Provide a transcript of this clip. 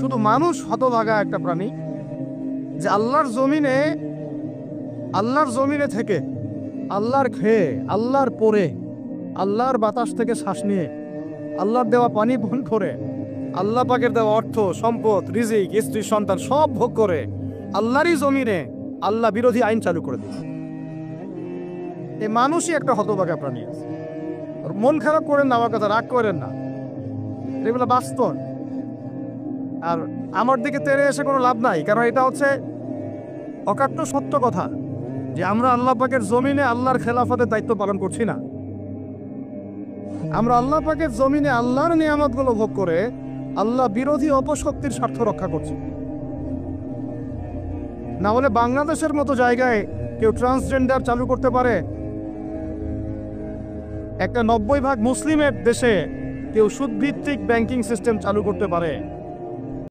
শুধু মানুষ হতভাগা একটা প্রাণী যে আল্লাহর জমিনে থেকে আল্লাহর খেয়ে, আল্লাহর পরে, আল্লাহর বাতাস থেকে শ্বাস নিয়ে, আল্লাহর দেওয়া পানি পান করে, আল্লাহ পাকের দেওয়া অর্থ, সম্পদ, রিজিক, স্ত্রী, সন্তান সব ভোগ করে আল্লাহরই জমিনে আল্লাহ বিরোধী আইন চালু করে দিচ্ছে। এই মানুষই একটা হতভাগা প্রাণী আছে। মন খারাপ করেন না, আমার কথা রাগ করেন না, এগুলো বাস্তব। আর আমার দিকে তেড়ে এসে কোনো লাভ নাই, কারণ এটা হচ্ছে অকাট্য সত্য কথা যে আমরা আল্লাহ পাকের জমিনে আল্লাহর খেলাফতের দায়িত্ব পালন করছি না। আমরা আল্লাহ পাকের জমিনে আল্লাহর নিয়ামতগুলো ভোগ করে আল্লাহ বিরোধী অপশক্তির স্বার্থ রক্ষা করছি। না হলে বাংলাদেশের মতো জায়গায় কেউ ট্রান্সজেন্ডার চালু করতে পারে, একটা 90% মুসলিমের দেশে কেউ সুদভিত্তিক ব্যাংকিং সিস্টেম চালু করতে পারে।